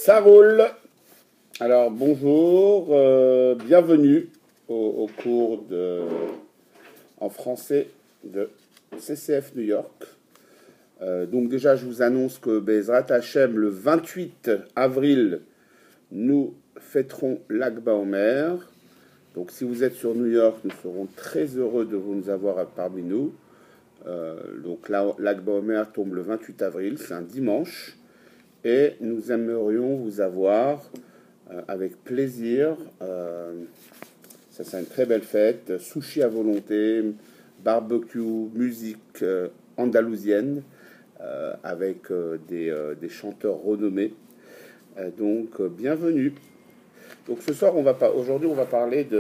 Ça roule. Alors bonjour, bienvenue au cours en français de CCF New York. Donc déjà je vous annonce que Bezrat Hashem, le 28 avril, nous fêterons l'Akba Omer. Donc si vous êtes sur New York, nous serons très heureux de vous avoir parmi nous. Donc l'Akba Omer tombe le 28 avril, c'est un dimanche. Et nous aimerions vous avoir avec plaisir. Ça, c'est une très belle fête. Sushi à volonté, barbecue, musique andalousienne, avec des chanteurs renommés. Donc, bienvenue. Donc, ce soir, aujourd'hui, on va parler du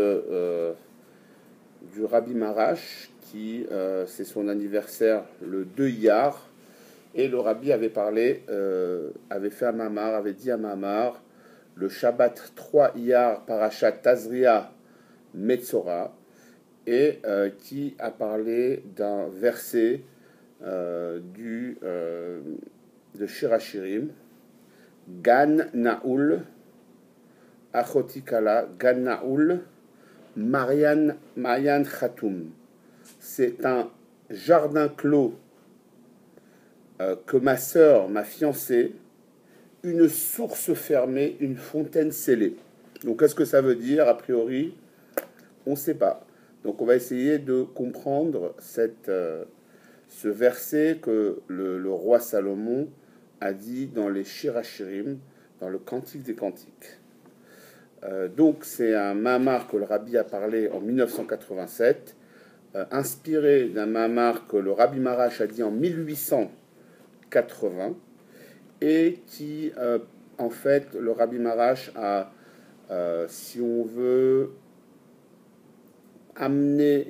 Rabbi Marash, qui c'est son anniversaire le 2 Iyar. Et le Rabbi avait fait un mamar, avait dit un mamar, le Shabbat 3 Iyar Parashat Tazria Metzora, et qui a parlé d'un verset de Shir Hashirim, Gan Naoul, Achotikala, Gan Naoul, Marian Khatoum. C'est un jardin clos que ma sœur m'a fiancée, une source fermée, une fontaine scellée. Donc, qu'est-ce que ça veut dire? A priori, on ne sait pas. Donc, on va essayer de comprendre ce verset que le roi Salomon a dit dans les Shir Hashirim, dans le Cantique des Cantiques. Donc, c'est un mamar que le Rabbi a parlé en 1987, inspiré d'un mamar que le Rabbi Marash a dit en 1880, et qui, en fait, le Rabbi Marash a, si on veut, amené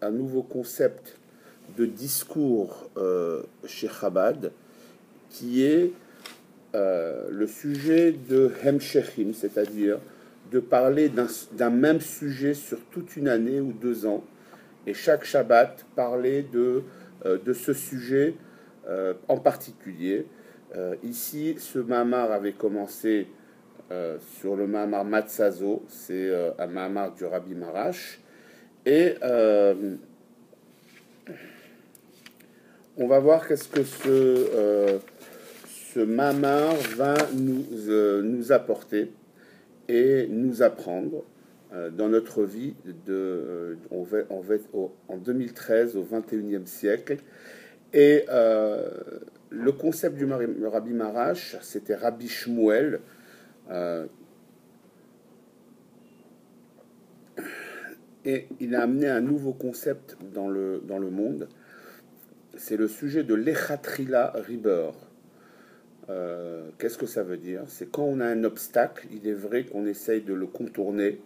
un nouveau concept de discours chez Chabad, qui est le sujet de Hemshechim, c'est-à-dire de parler d'un même sujet sur toute une année ou 2 ans, et chaque Shabbat parler de ce sujet en particulier. Ici, ce mamar avait commencé sur le mamar Matzazo, c'est un mamar du Rabbi Marash, et on va voir qu'est-ce que ce mamar va nous apporter et nous apprendre dans notre vie en 2013 au 21e siècle. Et le concept du Rabbi Marash, c'était Rabbi Shmuel. Et il a amené un nouveau concept dans le monde. C'est le sujet de l'Echatrila Riber. Qu'est-ce que ça veut dire? C'est quand on a un obstacle, il est vrai qu'on essaye de le contourner,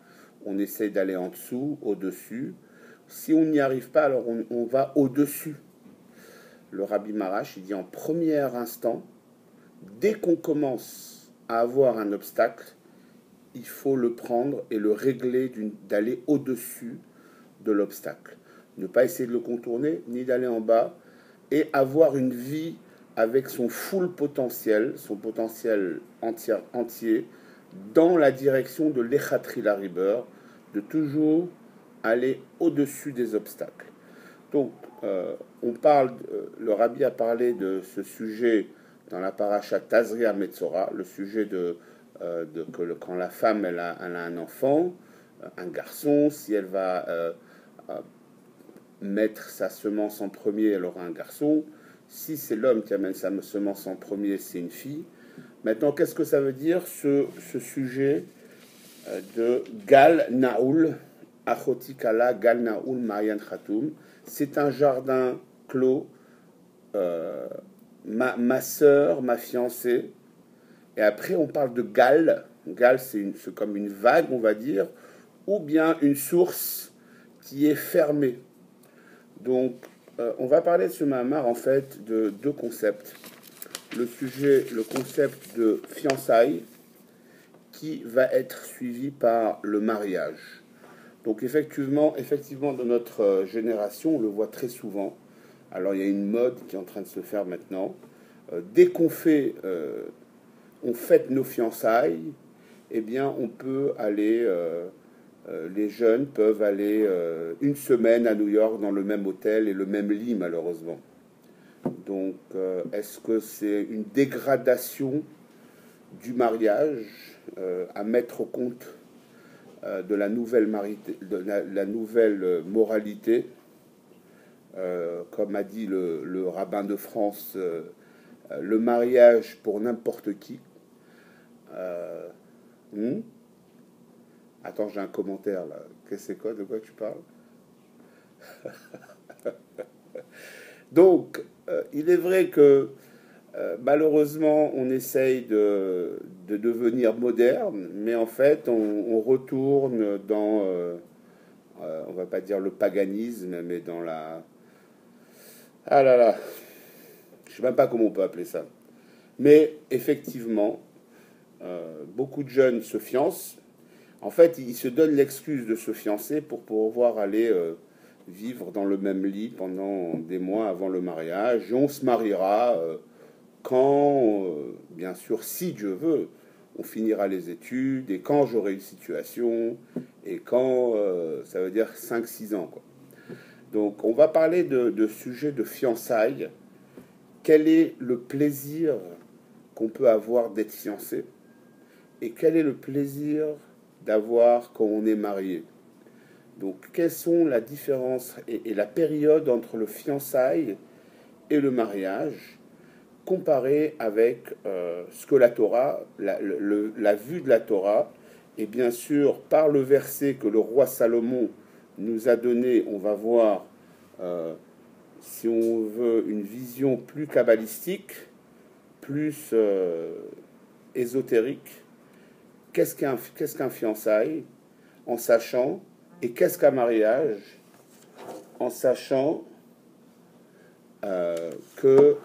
on essaye d'aller en dessous, au-dessus. Si on n'y arrive pas, alors on va au-dessus. Le Rabbi Marash, il dit en premier instant, dès qu'on commence à avoir un obstacle, il faut le prendre et le régler, d'aller au-dessus de l'obstacle. Ne pas essayer de le contourner, ni d'aller en bas, et avoir une vie avec son full potentiel, son potentiel entier, dans la direction de l'Echatrila Riber, de toujours aller au-dessus des obstacles. Donc, le Rabbi a parlé de ce sujet dans la paracha Tazria Metzora, le sujet quand la femme elle a un enfant, un garçon, si elle va mettre sa semence en premier, elle aura un garçon. Si c'est l'homme qui amène sa semence en premier, c'est une fille. Maintenant, qu'est-ce que ça veut dire ce sujet de Gal Naoul, Achotikala, Gal Naoul, Marian Khatoum? C'est un jardin clos. Ma sœur, ma fiancée. Et après, on parle de Gal. Gal, c'est comme une vague, on va dire, ou bien une source qui est fermée. Donc, on va parler de ce mamar, en fait, de 2 concepts. Le concept de fiançailles, qui va être suivi par le mariage. Donc, effectivement, dans notre génération, on le voit très souvent. Alors, il y a une mode qui est en train de se faire maintenant. Dès qu'on fait on fête nos fiançailles, eh bien, on peut aller, les jeunes peuvent aller une semaine à New York dans le même hôtel et le même lit, malheureusement. Donc, est-ce que c'est une dégradation du mariage à mettre au compte de la nouvelle, la nouvelle moralité, comme a dit le rabbin de France, le mariage pour n'importe qui. Hmm. Attends, j'ai un commentaire là. Qu'est-ce que c'est quoi? De quoi tu parles? Donc, il est vrai que malheureusement, on essaye de devenir moderne, mais en fait, on retourne dans, on va pas dire le paganisme, mais dans la... Ah là là, je sais même pas comment on peut appeler ça. Mais effectivement, beaucoup de jeunes se fiancent. En fait, ils se donnent l'excuse de se fiancer pour pouvoir aller vivre dans le même lit pendant des mois avant le mariage. Et on se mariera quand, bien sûr, si Dieu veut, on finira les études, et quand j'aurai une situation, et quand, ça veut dire 5-6 ans, quoi. Donc, on va parler de sujets de fiançailles. Quel est le plaisir qu'on peut avoir d'être fiancé? Et quel est le plaisir d'avoir quand on est marié? Donc, quelles sont la différence et la période entre le fiançailles et le mariage, comparé avec ce que la Torah, la vue de la Torah, et bien sûr, par le verset que le roi Salomon nous a donné, on va voir, si on veut, une vision plus kabbalistique, plus ésotérique. Qu'est-ce qu'un fiançailles, en sachant, et qu'est-ce qu'un mariage, en sachant que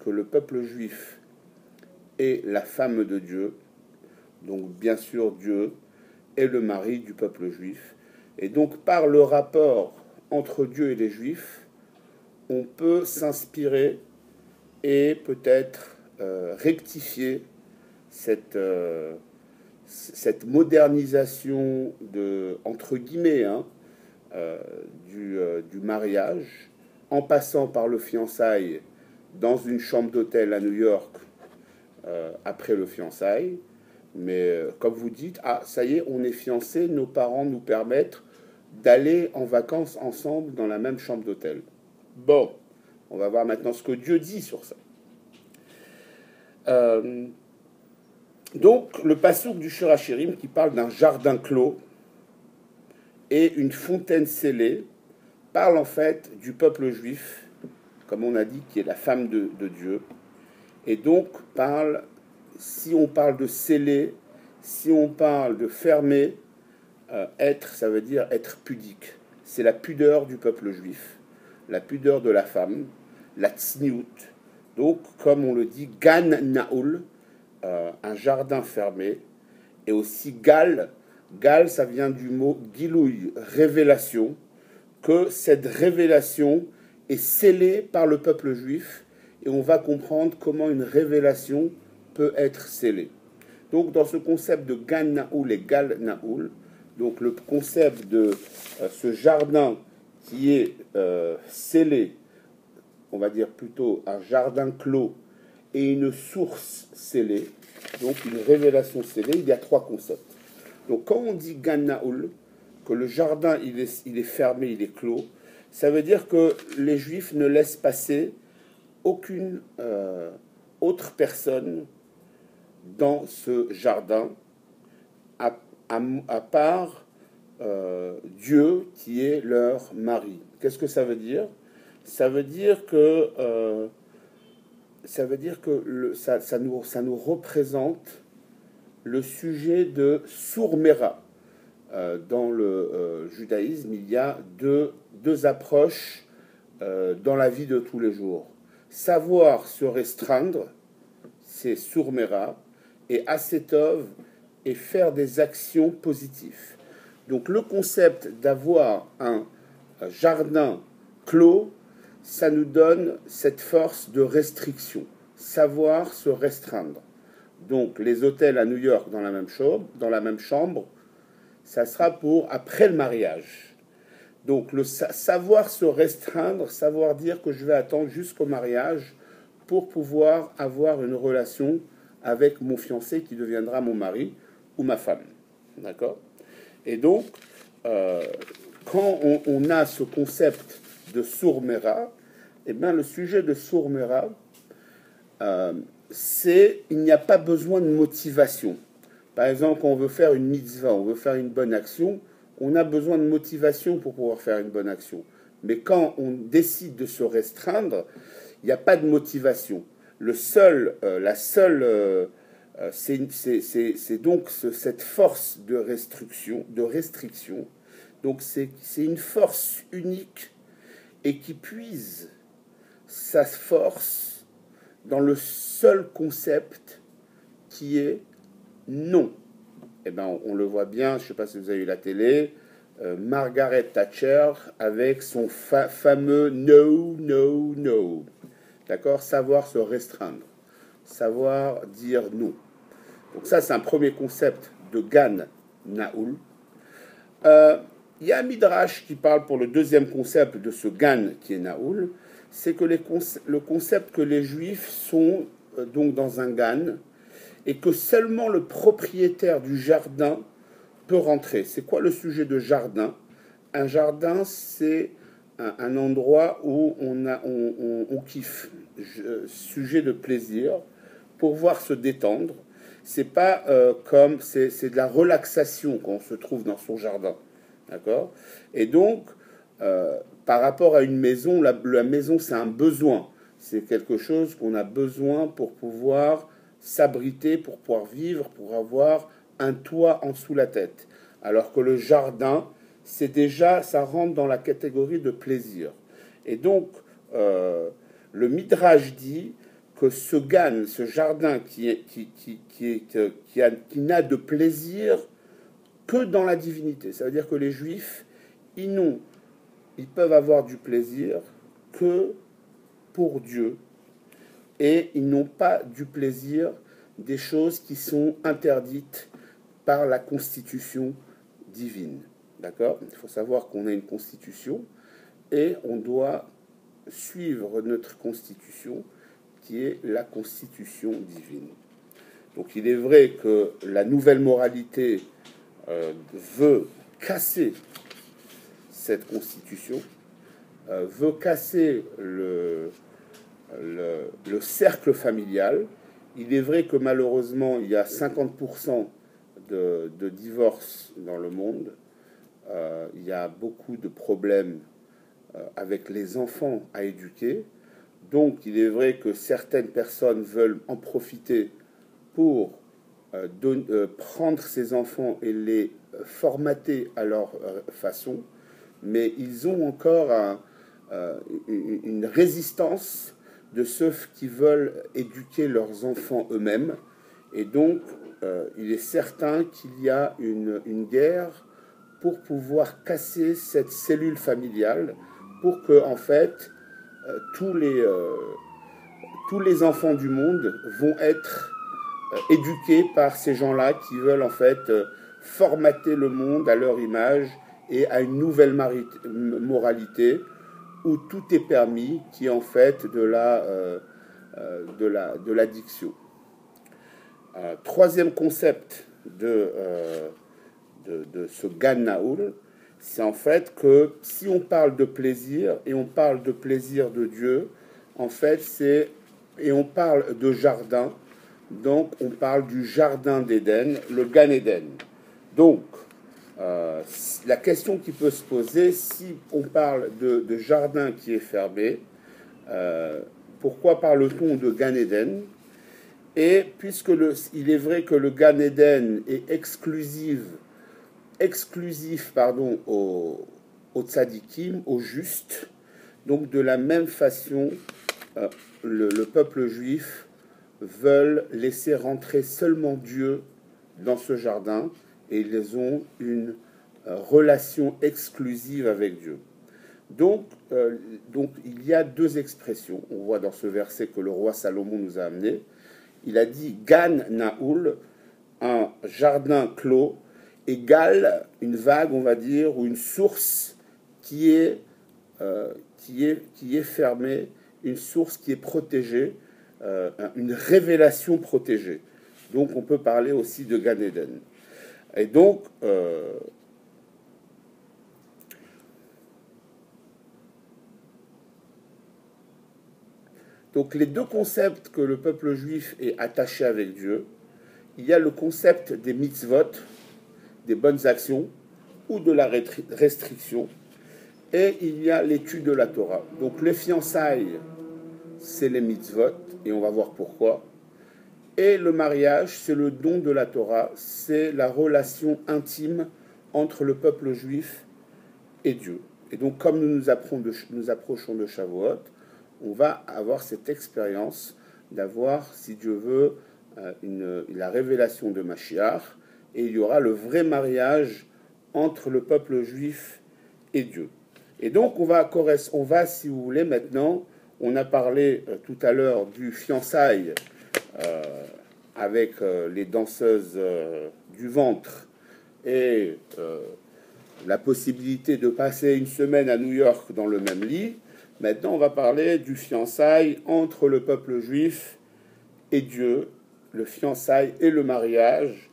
le peuple juif est la femme de Dieu, donc bien sûr Dieu est le mari du peuple juif, et donc par le rapport entre Dieu et les Juifs, on peut s'inspirer et peut-être rectifier cette modernisation de, entre guillemets, du mariage, en passant par le fiançailles dans une chambre d'hôtel à New York après le fiançailles. Mais comme vous dites, ah, ça y est, on est fiancés, nos parents nous permettent d'aller en vacances ensemble dans la même chambre d'hôtel. Bon, on va voir maintenant ce que Dieu dit sur ça. Donc, le passouk du Shir HaShirim qui parle d'un jardin clos et une fontaine scellée parle en fait du peuple juif, comme on a dit, qui est la femme de Dieu. Et donc, si on parle de scellé, si on parle de fermé, être, ça veut dire être pudique. C'est la pudeur du peuple juif, la pudeur de la femme, la tsniout. Donc, comme on le dit, gan naoul, un jardin fermé, et aussi gal. Gal, ça vient du mot gilouï, révélation, que cette révélation est scellée par le peuple juif, et on va comprendre comment une révélation peut être scellée. Donc, dans ce concept de gan naoul et gal naoul, donc le concept de ce jardin qui est scellé, on va dire plutôt un jardin clos et une source scellée, donc une révélation scellée, il y a 3 concepts. Donc quand on dit gan naoul, que le jardin il est fermé, il est clos, ça veut dire que les Juifs ne laissent passer aucune autre personne dans ce jardin, à part Dieu qui est leur mari. Qu'est-ce que ça veut dire? Ça veut dire que ça nous représente le sujet de Sourmera. Dans le judaïsme, il y a deux approches dans la vie de tous les jours. Savoir se restreindre, c'est Sourmera, et Asetov, et faire des actions positives. Donc le concept d'avoir un jardin clos, ça nous donne cette force de restriction. savoir se restreindre. Donc les hôtels à New York dans la même chambre, ça sera pour après le mariage. Donc le savoir se restreindre, savoir dire que je vais attendre jusqu'au mariage pour pouvoir avoir une relation avec mon fiancé qui deviendra mon mari ou ma femme. D'accord? Et donc, quand on a ce concept de sourmera, eh bien, le sujet de sourmera, c'est il n'y a pas besoin de motivation. Par exemple, quand on veut faire une mitzvah, on veut faire une bonne action, on a besoin de motivation pour pouvoir faire une bonne action. Mais quand on décide de se restreindre, il n'y a pas de motivation. C'est donc cette force de restriction. Donc c'est une force unique et qui puise sa force dans le seul concept qui est non. Eh ben, on le voit bien, je ne sais pas si vous avez eu la télé, Margaret Thatcher avec son fameux no, no, no. D'accord? Savoir se restreindre, savoir dire non. Donc ça, c'est un premier concept de Gan Naoul. Il y a un midrash qui parle pour le deuxième concept de ce Gan qui est Naoul, c'est que le concept que les Juifs sont donc dans un Gan et que seulement le propriétaire du jardin peut rentrer. C'est quoi le sujet de jardin? Un jardin, c'est un endroit où on kiffe, sujet de plaisir, pour voir se détendre. C'est pas comme c'est de la relaxation quand on se trouve dans son jardin, d'accord? Et donc par rapport à une maison, la maison c'est un besoin, c'est quelque chose qu'on a besoin pour pouvoir s'abriter, pour pouvoir vivre, pour avoir un toit en dessous la tête. Alors que le jardin, c'est déjà, ça rentre dans la catégorie de plaisir. Et donc, le Midrash dit que ce Gan, ce jardin qui n'a de plaisir que dans la divinité. Ça veut dire que les Juifs, ils peuvent avoir du plaisir que pour Dieu. Et ils n'ont pas du plaisir des choses qui sont interdites par la constitution divine. D'accord? Il faut savoir qu'on a une constitution et on doit suivre notre constitution qui est la constitution divine. Donc il est vrai que la nouvelle moralité veut casser cette constitution, veut casser le cercle familial. Il est vrai que malheureusement, il y a 50% de divorces dans le monde. Il y a beaucoup de problèmes avec les enfants à éduquer. Donc, il est vrai que certaines personnes veulent en profiter pour prendre ces enfants et les formater à leur façon. Mais ils ont encore une résistance de ceux qui veulent éduquer leurs enfants eux-mêmes. Et donc, il est certain qu'il y a une guerre pour pouvoir casser cette cellule familiale, pour que, en fait, tous les enfants du monde vont être éduqués par ces gens-là qui veulent, en fait, formater le monde à leur image et à une nouvelle moralité où tout est permis, qui est en fait de l'addiction. Troisième concept de ce Gan Naoul, c'est en fait que si on parle de plaisir, et on parle de plaisir de Dieu, en fait et on parle de jardin, donc on parle du jardin d'Éden, le Gan Éden. Donc, la question qui peut se poser, si on parle de jardin qui est fermé, pourquoi parle-t-on de Gan Éden? Et puisque il est vrai que le Gan Éden est exclusif aux tzadikim, aux justes, donc de la même façon, le peuple juif veulent laisser rentrer seulement Dieu dans ce jardin, et ils ont une relation exclusive avec Dieu. Donc, il y a deux expressions. On voit dans ce verset que le roi Salomon nous a amené. Il a dit Gan Naoul, un jardin clos, égale une vague, on va dire, ou une source qui est fermée, une source qui est protégée, une révélation protégée. Donc on peut parler aussi de Gan Eden. Et donc les deux concepts que le peuple juif est attaché avec Dieu, il y a le concept des mitzvot, des bonnes actions, ou de la restriction, et il y a l'étude de la Torah. Donc les fiançailles, c'est les mitzvot, et on va voir pourquoi. Et le mariage, c'est le don de la Torah, c'est la relation intime entre le peuple juif et Dieu. Et donc, comme nous approchons de Shavuot, on va avoir cette expérience d'avoir, si Dieu veut, la révélation de Mashiach, et il y aura le vrai mariage entre le peuple juif et Dieu. Et donc, on va, si vous voulez, maintenant, on a parlé tout à l'heure du fiançailles avec les danseuses du ventre et la possibilité de passer une semaine à New York dans le même lit. Maintenant, on va parler du fiançailles entre le peuple juif et Dieu, le fiançailles et le mariage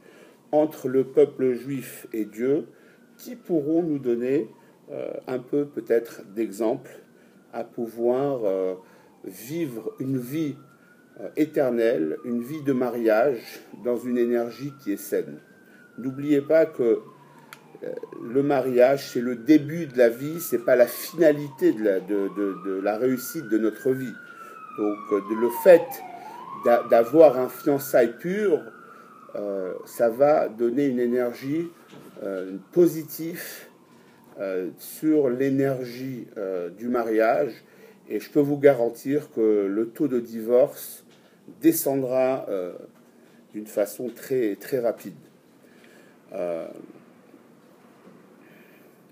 entre le peuple juif et Dieu, qui pourront nous donner un peu peut-être d'exemples à pouvoir vivre une vie éternelle, une vie de mariage dans une énergie qui est saine. N'oubliez pas que le mariage, c'est le début de la vie, c'est pas la finalité de la réussite de notre vie. Donc le fait d'avoir un fiançailles pur, ça va donner une énergie positive sur l'énergie du mariage, et je peux vous garantir que le taux de divorce descendra d'une façon très, très rapide.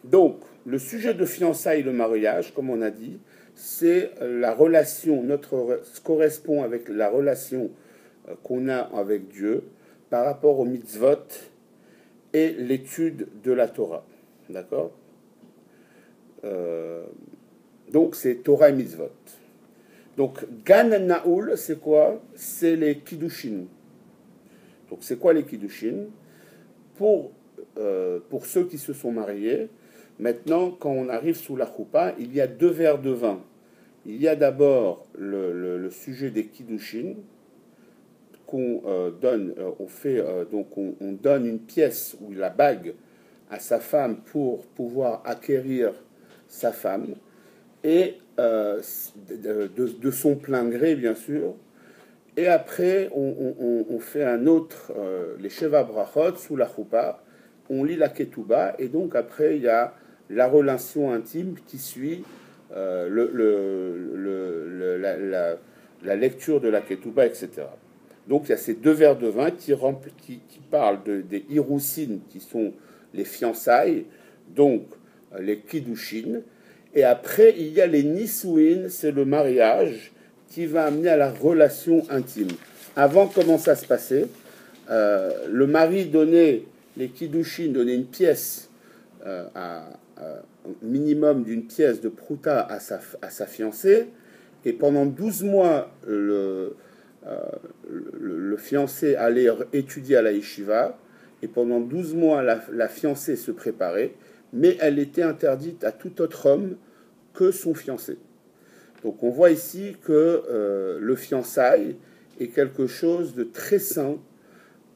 Donc, le sujet de fiançailles et le mariage, comme on a dit, c'est la relation, correspond avec la relation qu'on a avec Dieu par rapport aux mitzvot et l'étude de la Torah. D'accord ? Donc, c'est Torah et mitzvot. Donc, Gan Naoul, c'est quoi ? C'est les Kiddushin. Donc, c'est quoi les Kiddushin ? Pour ceux qui se sont mariés, maintenant, quand on arrive sous la choupa, il y a 2 verres de vin. Il y a d'abord le sujet des Kiddushin, qu'on donne, on donne une pièce ou la bague à sa femme pour pouvoir acquérir sa femme, et de son plein gré, bien sûr. Et après, on fait un autre, les Sheva Brachot, sous la choupa, on lit la Ketouba, et donc après, il y a la relation intime qui suit la lecture de la Ketouba, etc. Donc il y a ces 2 verres de vin qui parlent des Hiroussines, qui sont les fiançailles, donc les Kiddushin. Et après, il y a les Nisuin, c'est le mariage, qui va amener à la relation intime. Avant, comment ça se passait ? Le mari donnait, les Kiddushin donnaient une pièce, minimum d'une pièce de prouta à sa fiancée, et pendant 12 mois, le fiancé allait étudier à la yeshiva, et pendant 12 mois, la fiancée se préparait, mais elle était interdite à tout autre homme que son fiancé. Donc on voit ici que le fiançailles est quelque chose de très saint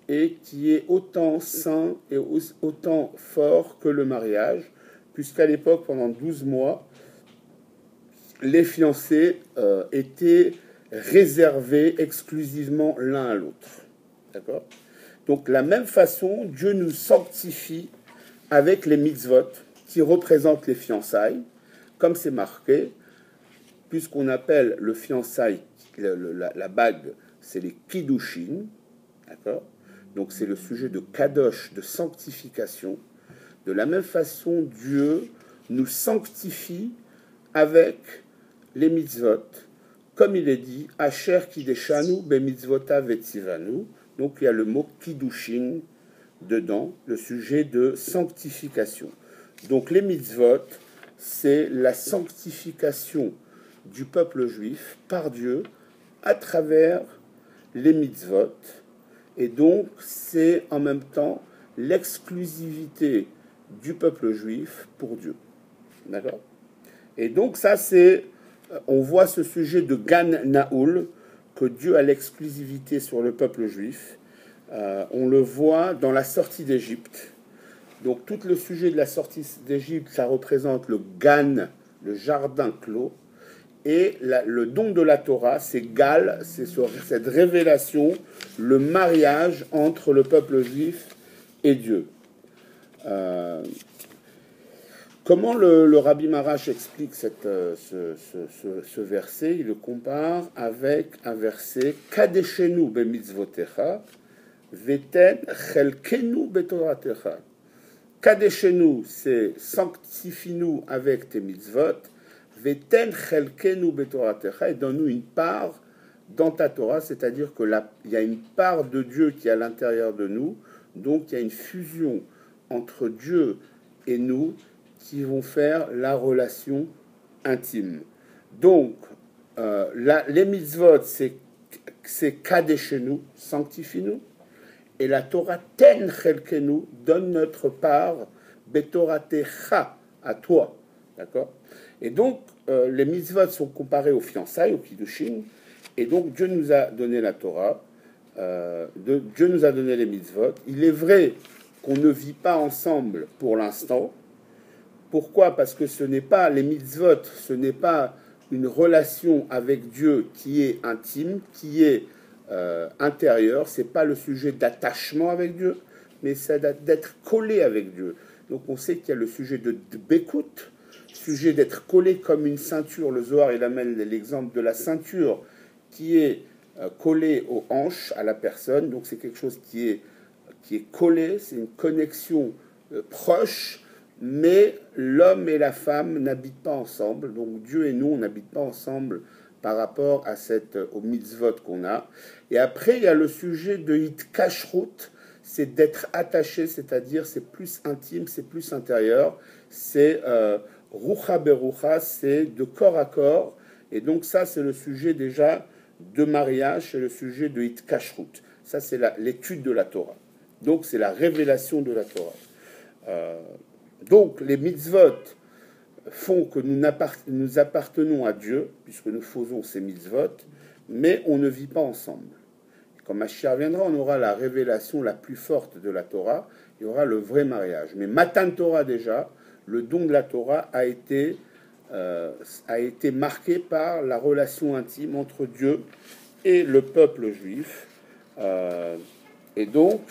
et qui est autant saint et autant fort que le mariage, puisqu'à l'époque, pendant 12 mois, les fiancés étaient réservés exclusivement l'un à l'autre. D'accord ? Donc, de la même façon, Dieu nous sanctifie avec les mitzvot qui représentent les fiançailles, comme c'est marqué, puisqu'on appelle le fiançailles, la bague, c'est les kiddushin, d'accord ? Donc c'est le sujet de kadosh, de sanctification. De la même façon, Dieu nous sanctifie avec les mitzvot, comme il est dit, Asher kideshanu be mitzvota vetzivanu. Donc il y a le mot kiddushin dedans, le sujet de sanctification. Donc les mitzvot, c'est la sanctification du peuple juif par Dieu à travers les mitzvot. Et donc c'est en même temps l'exclusivité du peuple juif pour Dieu. D'accord ? Et donc ça c'est, on voit ce sujet de Gan Naoul, que Dieu a l'exclusivité sur le peuple juif. On le voit dans la sortie d'Égypte. Donc tout le sujet de la sortie d'Égypte, ça représente le Gan, le jardin clos. Et le don de la Torah, c'est Gal, c'est cette révélation, le mariage entre le peuple juif et Dieu. Comment le Rabbi Marash explique ce verset? Il le compare avec un verset Kadeshenu bemitzvotecha veten chelkenu betoratecha. Kadeshenu, c'est sanctifie-nous avec tes mitzvot, veten chelkenu betoratecha, et donne-nous une part dans ta Torah, c'est-à-dire que il y a une part de Dieu qui est à l'intérieur de nous, donc il y a une fusion entre Dieu et nous, qui vont faire la relation intime. Donc, les mitzvot, c'est kadeshenu, sanctifie-nous, et la Torah ten chelkenu, donne notre part, betoratecha, à toi. D'accord ? Et donc, les mitzvot sont comparés aux fiançailles, aux kiddushin, et donc Dieu nous a donné la Torah, Dieu nous a donné les mitzvot. Il est vrai qu'on ne vit pas ensemble pour l'instant. Pourquoi ? Parce que ce n'est pas les mitzvot, ce n'est pas une relation avec Dieu qui est intime, qui est intérieure. C'est pas le sujet d'attachement avec Dieu, mais c'est d'être collé avec Dieu. Donc on sait qu'il y a le sujet de bécoute, sujet d'être collé comme une ceinture. Le Zohar, il amène l'exemple de la ceinture qui est collée aux hanches à la personne. Donc c'est quelque chose qui est collé, c'est une connexion proche. Mais l'homme et la femme n'habitent pas ensemble. Donc Dieu et nous, on n'habite pas ensemble par rapport au mitzvot qu'on a. Et après, il y a le sujet de hitkashrut, c'est d'être attaché, c'est-à-dire c'est plus intime, c'est plus intérieur. C'est rucha berucha, c'est de corps à corps. Et donc ça, c'est le sujet déjà de mariage, c'est le sujet de hitkashrut. Ça, c'est l'étude de la Torah. Donc c'est la révélation de la Torah. Donc, les mitzvot font que nous appartenons à Dieu, puisque nous faisons ces mitzvot, mais on ne vit pas ensemble. Quand Mashiach viendra, on aura la révélation la plus forte de la Torah, il y aura le vrai mariage. Mais Matan Torah déjà, le don de la Torah a été marqué par la relation intime entre Dieu et le peuple juif. Et donc,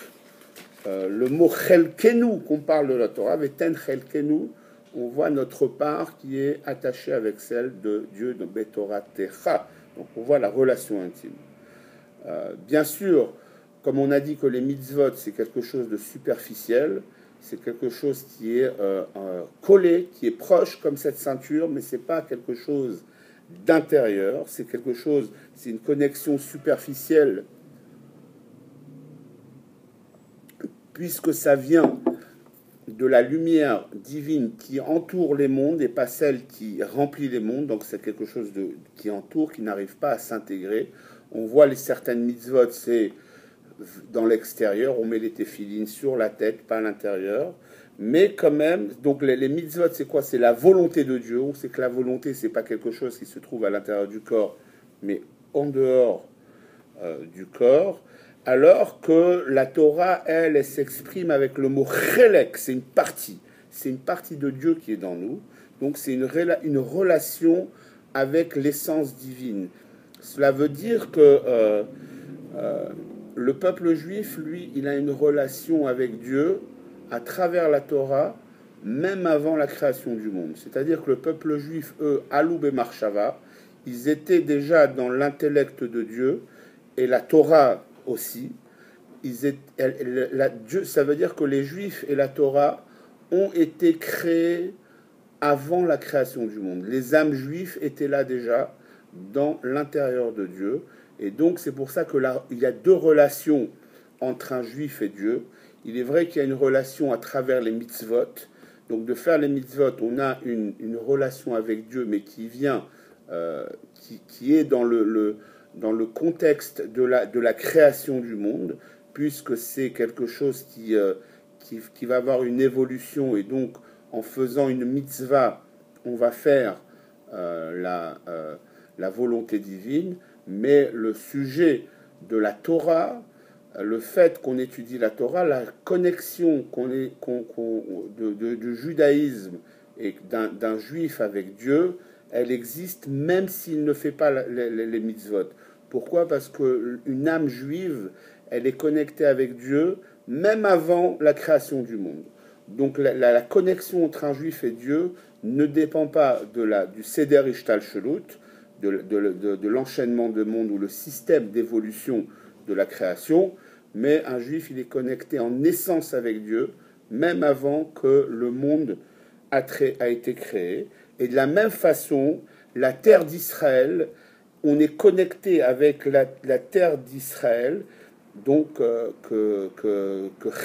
le mot chelkenu qu'on parle de la Torah, veten chelkenu, on voit notre part qui est attachée avec celle de Dieu, de betoratecha. Donc on voit la relation intime. Bien sûr, comme on a dit que les mitzvot, c'est quelque chose de superficiel, c'est quelque chose qui est collé, qui est proche comme cette ceinture, mais c'est pas quelque chose d'intérieur, c'est une connexion superficielle, puisque ça vient de la lumière divine qui entoure les mondes et pas celle qui remplit les mondes. Donc c'est quelque chose qui entoure, qui n'arrive pas à s'intégrer. On voit certaines mitzvot, c'est dans l'extérieur, on met les téphilines sur la tête, pas à l'intérieur. Mais quand même, donc les mitzvot, c'est quoi? C'est la volonté de Dieu. On sait que la volonté, c'est pas quelque chose qui se trouve à l'intérieur du corps, mais en dehors du corps. Alors que la Torah, elle s'exprime avec le mot chelek, c'est une partie de Dieu qui est dans nous. Donc c'est une relation avec l'essence divine. Cela veut dire que le peuple juif, lui, il a une relation avec Dieu à travers la Torah, même avant la création du monde. C'est-à-dire que le peuple juif, eux, Alou Bemarshava, ils étaient déjà dans l'intellect de Dieu, et la Torah aussi. Dieu, ça veut dire que les Juifs et la Torah ont été créés avant la création du monde. Les âmes juives étaient là déjà dans l'intérieur de Dieu. Et donc c'est pour ça qu'il y a deux relations entre un juif et Dieu. Il est vrai qu'il y a une relation à travers les mitzvot. Donc de faire les mitzvot, on a une relation avec Dieu, mais qui vient, qui est dans dans le contexte de la création du monde, puisque c'est quelque chose qui va avoir une évolution, et donc en faisant une mitzvah, on va faire la volonté divine, mais le sujet de la Torah, le fait qu'on étudie la Torah, la connexion du judaïsme et d'un juif avec Dieu, elle existe même s'il ne fait pas les mitzvot. Pourquoi? Parce qu'une âme juive, elle est connectée avec Dieu même avant la création du monde. Donc la connexion entre un juif et Dieu ne dépend pas du Seder Ishtalshelut, de l'enchaînement de monde ou le système d'évolution de la création, mais un juif, il est connecté en essence avec Dieu, même avant que le monde a été créé. Et de la même façon, la terre d'Israël, on est connecté avec la terre d'Israël, donc que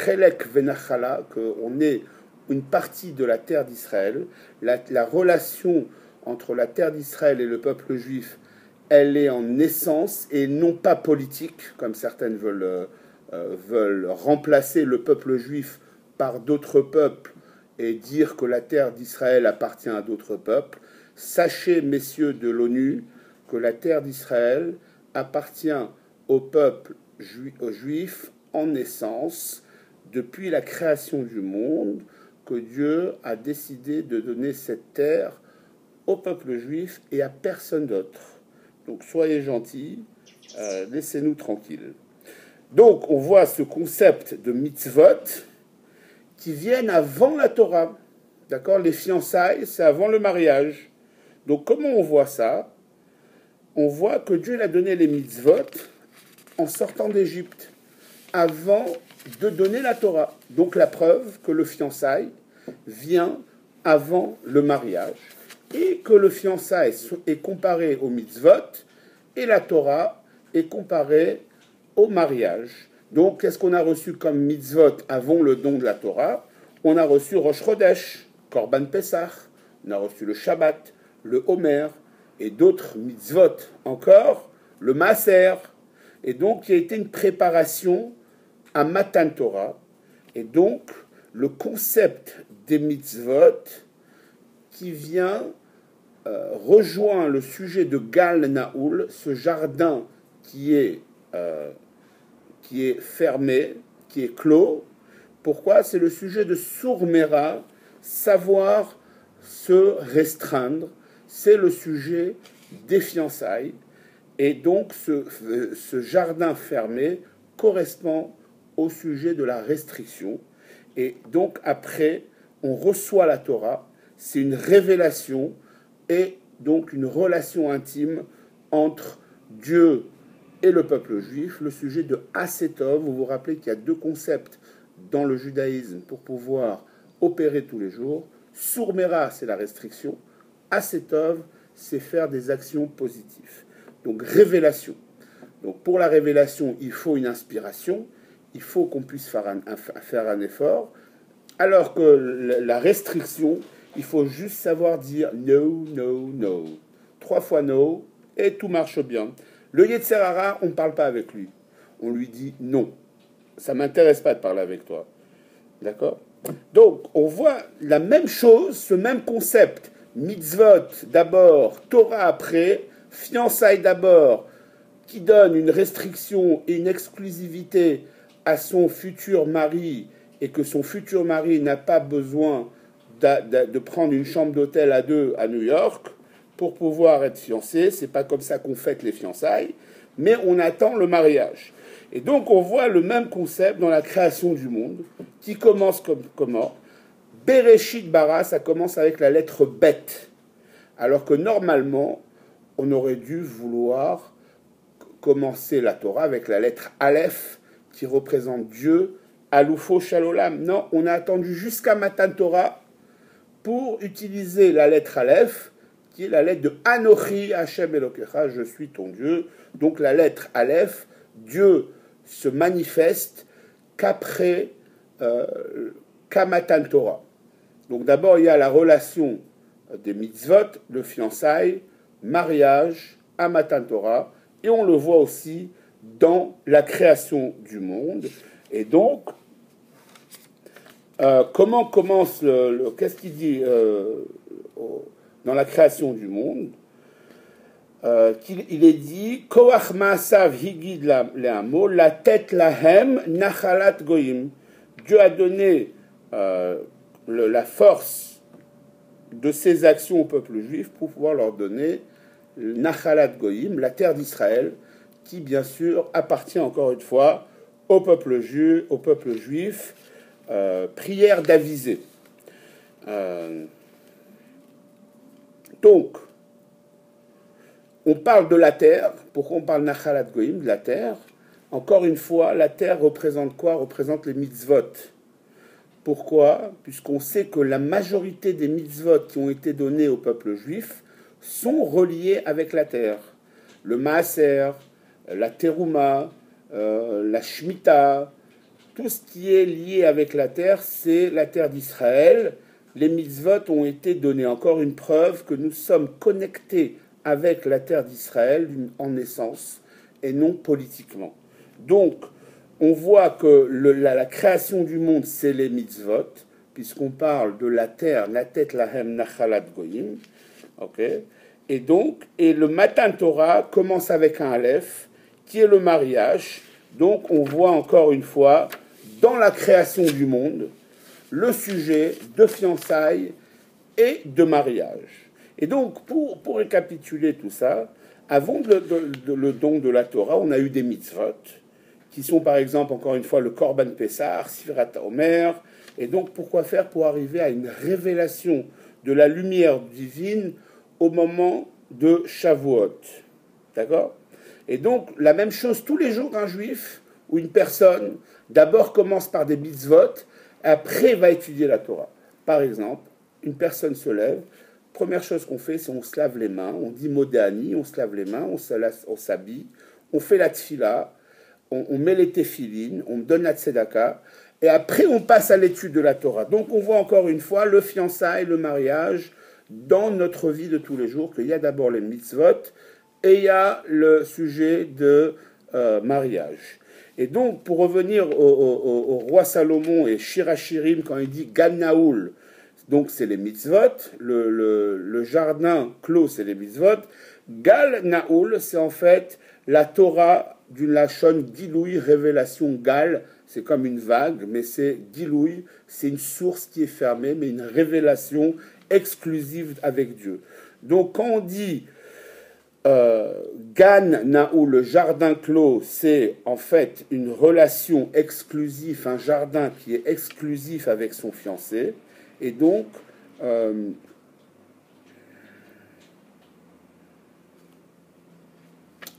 Chelek Venachala, qu'on est une partie de la terre d'Israël. La relation entre la terre d'Israël et le peuple juif, elle est en essence et non pas politique, comme certaines veulent remplacer le peuple juif par d'autres peuples et dire que la terre d'Israël appartient à d'autres peuples. Sachez, messieurs de l'ONU, que la terre d'Israël appartient au peuple juif en essence depuis la création du monde, que Dieu a décidé de donner cette terre au peuple juif et à personne d'autre. Donc soyez gentils, laissez-nous tranquilles. Donc on voit ce concept de mitzvot qui viennent avant la Torah. D'accord? Les fiançailles, c'est avant le mariage. Donc comment on voit ça? On voit que Dieu a donné les mitzvot en sortant d'Égypte, avant de donner la Torah. Donc la preuve que le fiançailles vient avant le mariage, et que le fiançailles est comparé au mitzvot, et la Torah est comparée au mariage. Donc, qu'est-ce qu'on a reçu comme mitzvot avant le don de la Torah? On a reçu Rosh Chodesh, Korban Pessah, on a reçu le Shabbat, le Homer, et d'autres mitzvot encore, le Maaser. Et donc, il y a été une préparation à Matan Torah. Et donc, le concept des mitzvot qui vient rejoint le sujet de Gal Naoul, ce jardin qui est fermé, qui est clos. Pourquoi? C'est le sujet de Sourmera, savoir se restreindre. C'est le sujet des fiançailles. Et donc ce jardin fermé correspond au sujet de la restriction. Et donc après, on reçoit la Torah. C'est une révélation et donc une relation intime entre Dieu et le peuple juif, le sujet de Hasetov. Vous vous rappelez qu'il y a deux concepts dans le judaïsme pour pouvoir opérer tous les jours. Sourmera, c'est la restriction. Hasetov, c'est faire des actions positives. Donc révélation. Donc pour la révélation, il faut une inspiration, il faut qu'on puisse faire un effort, alors que la restriction, il faut juste savoir dire no, no, no. 3 fois no, et tout marche bien. Le Yetzer Hara, on ne parle pas avec lui. On lui dit non. Ça ne m'intéresse pas de parler avec toi. D'accord? Donc, on voit la même chose, ce même concept. Mitzvot d'abord, Torah après, fiançailles d'abord, qui donne une restriction et une exclusivité à son futur mari, et que son futur mari n'a pas besoin de prendre une chambre d'hôtel à 2 à New York pour pouvoir être fiancé. C'est pas comme ça qu'on fête les fiançailles, mais on attend le mariage. Et donc on voit le même concept dans la création du monde, qui commence comment? Bereshit bara, ça commence avec la lettre Bet, alors que normalement on aurait dû vouloir commencer la Torah avec la lettre Aleph, qui représente Dieu, Aloufo Shalolam. Non, on a attendu jusqu'à Matan Torah pour utiliser la lettre Aleph, qui est la lettre de Anochi Hashem Elokecha, je suis ton Dieu. Donc la lettre Aleph, Dieu se manifeste qu'après Matan Torah. Donc d'abord il y a la relation des mitzvot, le fiançailles, mariage, à Matan Torah, et on le voit aussi dans la création du monde. Et donc, comment commence qu'est-ce qu'il dit dans la création du monde? Il est dit Koach Maasav Higid Le'amo, la tête lahem nachalat goyim. Dieu a donné la force de ses actions au peuple juif pour pouvoir leur donner nachalat goyim, la terre d'Israël, qui bien sûr appartient encore une fois au peuple juif. Prière d'aviser. Donc, on parle de la terre. Pourquoi on parle Nachalat Goïm, de la terre? Encore une fois, la terre représente quoi? Représente les mitzvot. Pourquoi? Puisqu'on sait que la majorité des mitzvot qui ont été donnés au peuple juif sont reliés avec la terre. Le Maaser, la Teruma, la Shemitah, tout ce qui est lié avec la terre, c'est la terre d'Israël. Les mitzvot ont été donnés. Encore une preuve que nous sommes connectés avec la terre d'Israël en essence et non politiquement. Donc, on voit que la création du monde, c'est les mitzvot, puisqu'on parle de la terre, la tête lahem nachalat goyim. Okay. Et le Matan Torah commence avec un Aleph, qui est le mariage. Donc, on voit encore une fois, dans la création du monde, le sujet de fiançailles et de mariage. Et donc, pour récapituler tout ça, avant le don de la Torah, on a eu des mitzvot, qui sont par exemple, encore une fois, le Korban Pessah, Sfirat Omer. Et donc, pourquoi faire? Pour arriver à une révélation de la lumière divine au moment de Shavuot. D'accord? Et donc, la même chose tous les jours d'un juif, où une personne, d'abord commence par des mitzvot, après va étudier la Torah. Par exemple, une personne se lève, première chose qu'on fait, c'est on se lave les mains, on dit Modéani, on se lave les mains, on s'habille, on fait la tfila, on met les téphilines, on donne la tzedaka, et après on passe à l'étude de la Torah. Donc on voit encore une fois le fiançailles, le mariage, dans notre vie de tous les jours, qu'il y a d'abord les mitzvot, et il y a le sujet de mariage. Et donc, pour revenir au roi Salomon et Shirachirim, quand il dit Gan Naoul, donc c'est les mitzvot, le jardin clos, c'est les mitzvot. Gal Naoul, c'est en fait la Torah d'une lachon Giloui, révélation Gal, c'est comme une vague, mais c'est Giloui, c'est une source qui est fermée, mais une révélation exclusive avec Dieu. Donc, quand on dit Gan Naoul, le jardin clos, c'est en fait une relation exclusive, un jardin qui est exclusif avec son fiancé. Et donc,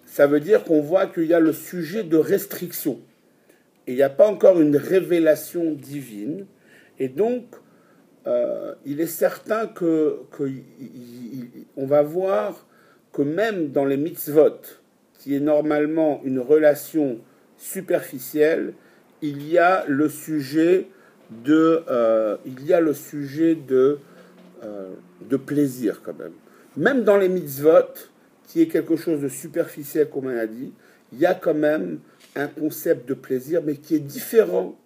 ça veut dire qu'on voit qu'il y a le sujet de restriction. Et il n'y a pas encore une révélation divine. Et donc, il est certain qu'on va voir que même dans les mitzvot, qui est normalement une relation superficielle, il y a le sujet de plaisir quand même. Même dans les mitzvot, qui est quelque chose de superficiel, comme on a dit, il y a quand même un concept de plaisir, mais qui est différent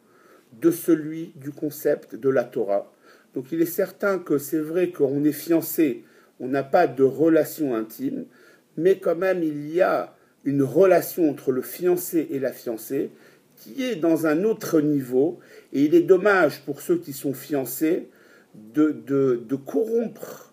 de celui du concept de la Torah. Donc il est certain que c'est vrai qu'on est fiancé, on n'a pas de relation intime, mais quand même il y a une relation entre le fiancé et la fiancée qui est dans un autre niveau, et il est dommage pour ceux qui sont fiancés de corrompre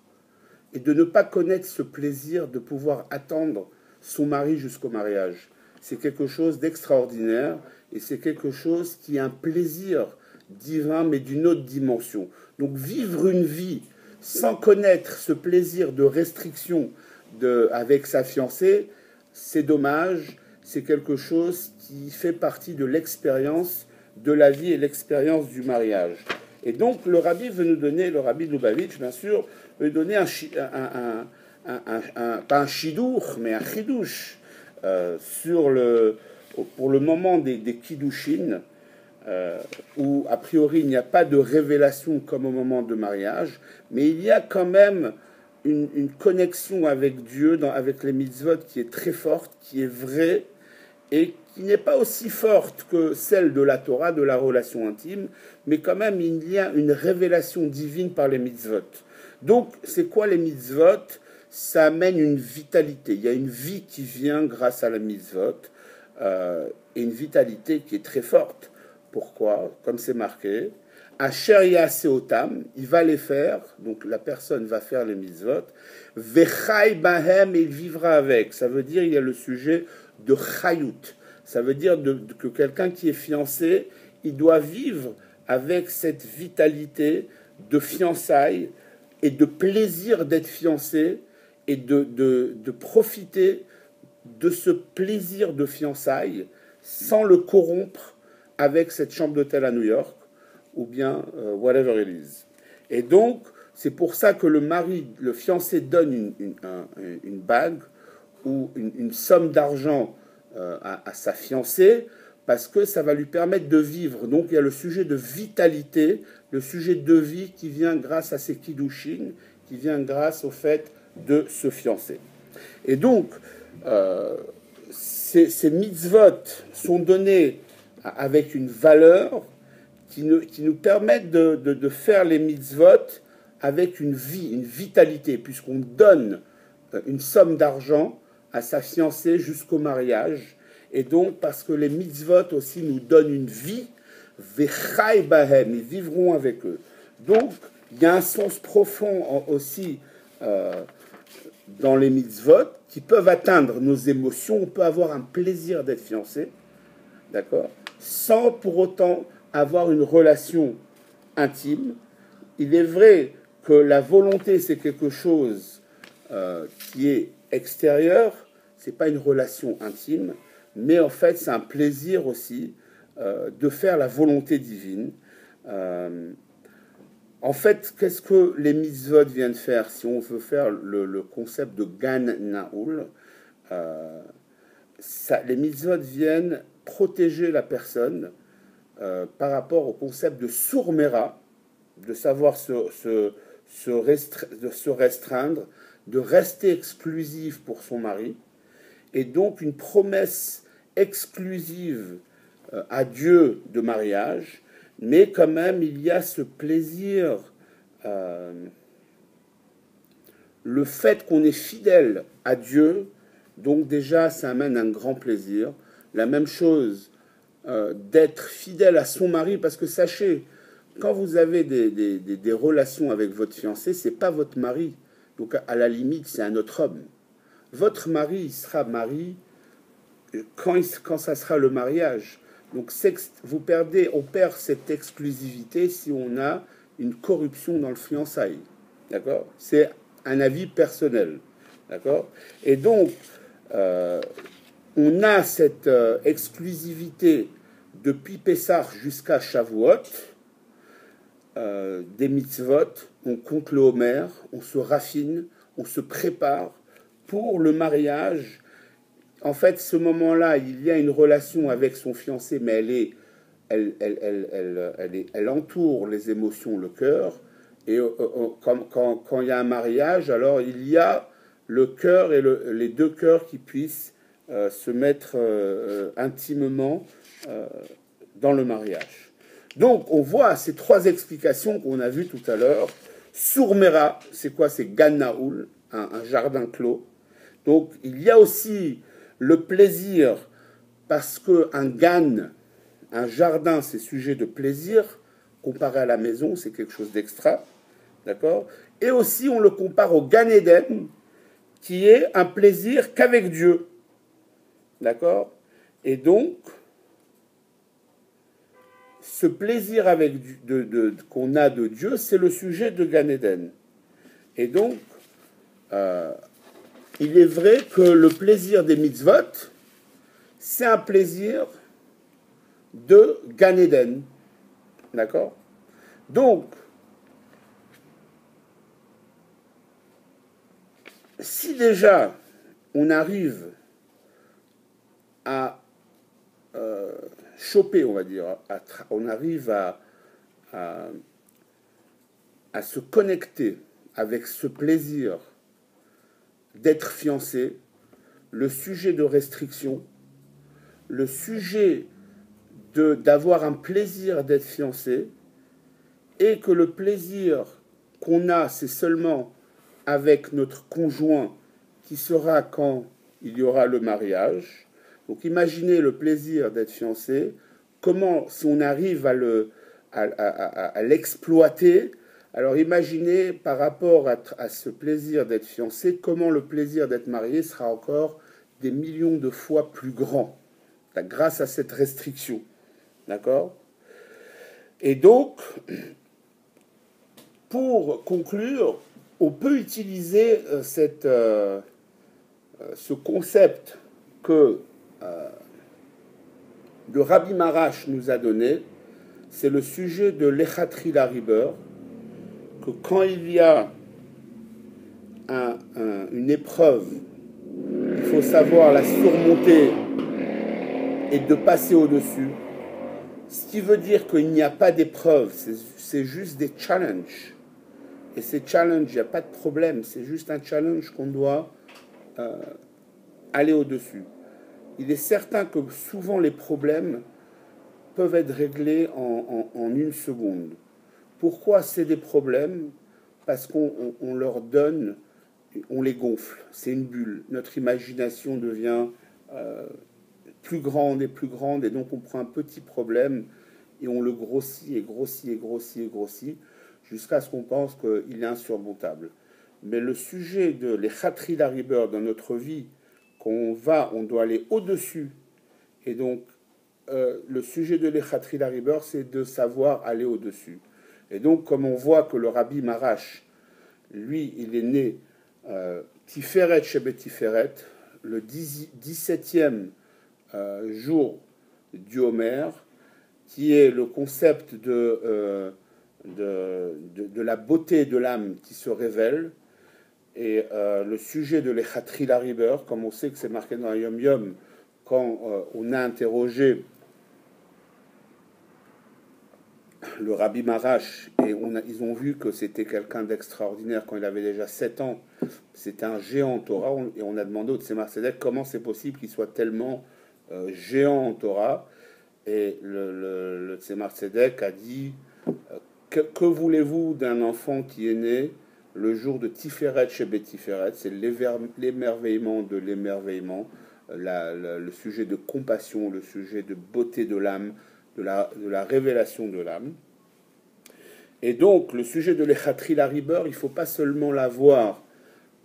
et de ne pas connaître ce plaisir de pouvoir attendre son mari jusqu'au mariage. C'est quelque chose d'extraordinaire, et c'est quelque chose qui est un plaisir divin, mais d'une autre dimension. Donc vivre une vie sans connaître ce plaisir de restriction avec sa fiancée, c'est dommage, c'est quelque chose qui fait partie de l'expérience de la vie et l'expérience du mariage. Et donc le rabbi veut nous donner, le rabbi de Lubavitch, bien sûr, veut nous donner pas un chidour, mais un chidouche pour le moment des kiddushin, où a priori il n'y a pas de révélation comme au moment de mariage, mais il y a quand même une connexion avec Dieu, avec les mitzvot qui est très forte, qui est vraie, et qui n'est pas aussi forte que celle de la Torah, de la relation intime, mais quand même il y a une révélation divine par les mitzvot. Donc c'est quoi les mitzvot? Ça amène une vitalité, il y a une vie qui vient grâce à la mitzvot, et une vitalité qui est très forte. Pourquoi? Comme c'est marqué, Asher Yaseotam, il va les faire, donc la personne va faire les mitzvot, Vechai Bahem, et il vivra avec. Ça veut dire, il y a le sujet de Chayut. Ça veut dire que quelqu'un qui est fiancé, il doit vivre avec cette vitalité de fiançailles et de plaisir d'être fiancé et de profiter de ce plaisir de fiançailles sans le corrompre avec cette chambre d'hôtel à New York ou bien whatever it is. Et donc, c'est pour ça que le fiancé donne une bague ou une somme d'argent à sa fiancée, parce que ça va lui permettre de vivre. Donc il y a le sujet de vitalité, le sujet de vie qui vient grâce à ces kiddushin, qui vient grâce au fait de se fiancer. Et donc, ces mitzvot sont donnés avec une valeur qui nous permettent de faire les mitzvot avec une vie, une vitalité, puisqu'on donne une somme d'argent à sa fiancée jusqu'au mariage. Et donc, parce que les mitzvot aussi nous donnent une vie, vechai bahem, ils vivront avec eux. Donc, il y a un sens profond aussi dans les mitzvot qui peuvent atteindre nos émotions. On peut avoir un plaisir d'être fiancé, d'accord, sans pour autant avoir une relation intime. Il est vrai que la volonté, c'est quelque chose qui est extérieur, c'est pas une relation intime, mais en fait, c'est un plaisir aussi de faire la volonté divine. En fait, qu'est-ce que les mitzvot viennent faire si on veut faire le concept de Gan Naoul? Les mitzvot viennent protéger la personne par rapport au concept de sourmera, de savoir se restreindre, de rester exclusif pour son mari, et donc une promesse exclusive à Dieu de mariage, mais quand même il y a ce plaisir, le fait qu'on est fidèle à Dieu, donc déjà ça amène un grand plaisir. La même chose d'être fidèle à son mari, parce que sachez, quand vous avez des relations avec votre fiancé, c'est pas votre mari, donc à la limite c'est un autre homme. Votre mari, il sera mari quand ça sera le mariage. Donc on perd cette exclusivité si on a une corruption dans le fiançailles. D'accord? C'est un avis personnel. D'accord? Et donc, on a cette exclusivité depuis Pessah jusqu'à Shavuot, des mitzvot, on compte le Homer, on se raffine, on se prépare pour le mariage. En fait, ce moment-là, il y a une relation avec son fiancé, mais elle entoure les émotions, le cœur. Et quand il y a un mariage, alors il y a le cœur et les deux cœurs qui puissent se mettre intimement dans le mariage. Donc, on voit ces trois explications qu'on a vues tout à l'heure. Sourmera, c'est quoi? C'est Gan Naoul, un jardin clos. Donc, il y a aussi le plaisir, parce qu'un gan, un jardin, c'est sujet de plaisir, comparé à la maison, c'est quelque chose d'extra, d'accord? Et aussi, on le compare au Gan Eden, qui est un plaisir qu'avec Dieu, d'accord? Et donc, ce plaisir qu'on a de Dieu, c'est le sujet de Gan Eden. Et donc, il est vrai que le plaisir des mitzvot, c'est un plaisir de Gan Eden. D'accord? Donc, si déjà on arrive à choper, on va dire, on arrive à, à se connecter avec ce plaisir d'être fiancé, le sujet de restriction, le sujet d'avoir un plaisir d'être fiancé, et que le plaisir qu'on a, c'est seulement avec notre conjoint qui sera quand il y aura le mariage. Donc imaginez le plaisir d'être fiancé, comment, si on arrive à l'exploiter, alors imaginez par rapport à ce plaisir d'être fiancé, comment le plaisir d'être marié sera encore des millions de fois plus grand, grâce à cette restriction. D'accord? Et donc, pour conclure, on peut utiliser ce concept que le Rabbi Marash nous a donné, c'est le sujet de l'Echatri Lariber, que quand il y a une épreuve, il faut savoir la surmonter et de passer au-dessus. Ce qui veut dire qu'il n'y a pas d'épreuve, c'est juste des challenges. Et ces challenges, il n'y a pas de problème, c'est juste un challenge qu'on doit aller au-dessus. Il est certain que souvent les problèmes peuvent être réglés en une seconde. Pourquoi c'est des problèmes? Parce qu'on leur donne, on les gonfle, c'est une bulle. Notre imagination devient plus grande, et donc on prend un petit problème et on le grossit et grossit et grossit et grossit jusqu'à ce qu'on pense qu'il est insurmontable. Mais le sujet de l'Echatri Lariber dans notre vie, on doit aller au-dessus. Et donc, le sujet de l'Echatri Lariber, c'est de savoir aller au-dessus. Et donc, comme on voit que le Rabbi Marash, lui, il est né Tiferet Shebet Tiferet, le 17e jour du Homer, qui est le concept de la beauté de l'âme qui se révèle, et le sujet de l'Echatri Lariber, comme on sait que c'est marqué dans Yom Yom, quand on a interrogé le Rabbi Marash, et ils ont vu que c'était quelqu'un d'extraordinaire quand il avait déjà 7 ans, c'était un géant en Torah, et on a demandé au Tzemar Tzedek comment c'est possible qu'il soit tellement géant en Torah, et le Tzemar Tzedek a dit que voulez-vous d'un enfant qui est né le jour de Tiferet Shebet Tiferet, c'est l'émerveillement de l'émerveillement, le sujet de compassion, le sujet de beauté de l'âme, de la révélation de l'âme. Et donc, le sujet de l'Echatri Lariber, il ne faut pas seulement l'avoir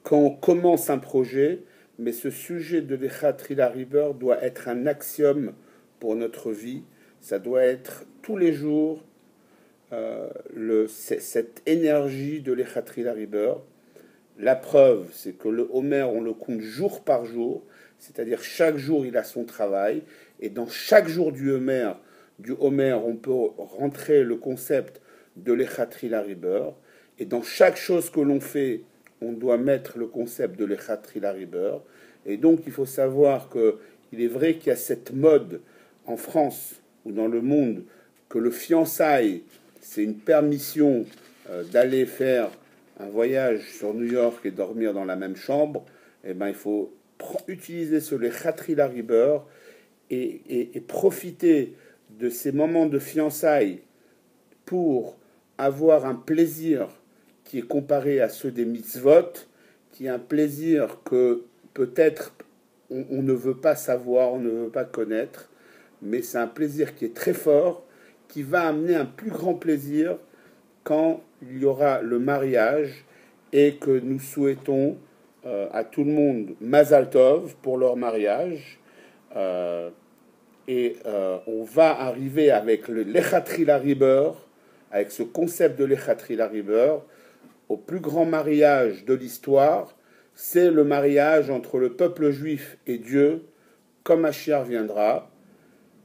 quand on commence un projet, mais ce sujet de l'Echatri Lariber doit être un axiome pour notre vie. Ça doit être tous les jours cette énergie de l'Echatri Lariber. La preuve, c'est que le Homer, on le compte jour par jour, c'est-à-dire chaque jour il a son travail, et dans chaque jour du Homer, on peut rentrer le concept de l'Echatri Lariber, et dans chaque chose que l'on fait, on doit mettre le concept de l'Echatri Lariber. Et donc il faut savoir qu'il est vrai qu'il y a cette mode en France ou dans le monde que le fiançailles, c'est une permission d'aller faire un voyage sur New York et dormir dans la même chambre. Eh ben, il faut utiliser ce l'Echatri Lariber et profiter de ces moments de fiançailles pour avoir un plaisir qui est comparé à ceux des mitzvot, qui est un plaisir que peut-être on ne veut pas savoir, on ne veut pas connaître, mais c'est un plaisir qui est très fort, qui va amener un plus grand plaisir quand il y aura le mariage, et que nous souhaitons à tout le monde Mazal Tov pour leur mariage. On va arriver avec l'Echatri Lariber, avec ce concept de l'Echatri Lariber, au plus grand mariage de l'histoire. C'est le mariage entre le peuple juif et Dieu, comme Mashiach viendra.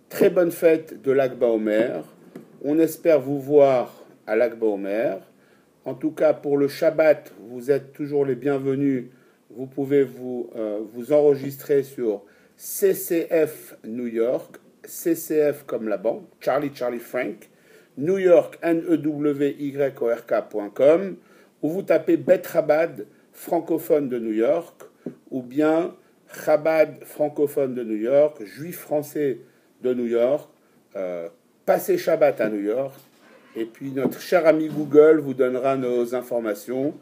Très bonne fête de l'Ag BaOmer. On espère vous voir à Lag BaOmer. En tout cas, pour le Shabbat, vous êtes toujours les bienvenus. Vous pouvez vous enregistrer sur CCF New York, CCF comme la banque, Charlie Frank, New York, NEWYORK.com, ou vous tapez Bet Chabad francophone de New York, ou bien Chabad francophone de New York, juif français de New York, passez Shabbat à New York, et puis notre cher ami Google vous donnera nos informations.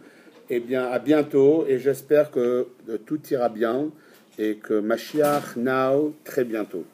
Eh bien, à bientôt, et j'espère que tout ira bien, et que Mashiach now, très bientôt.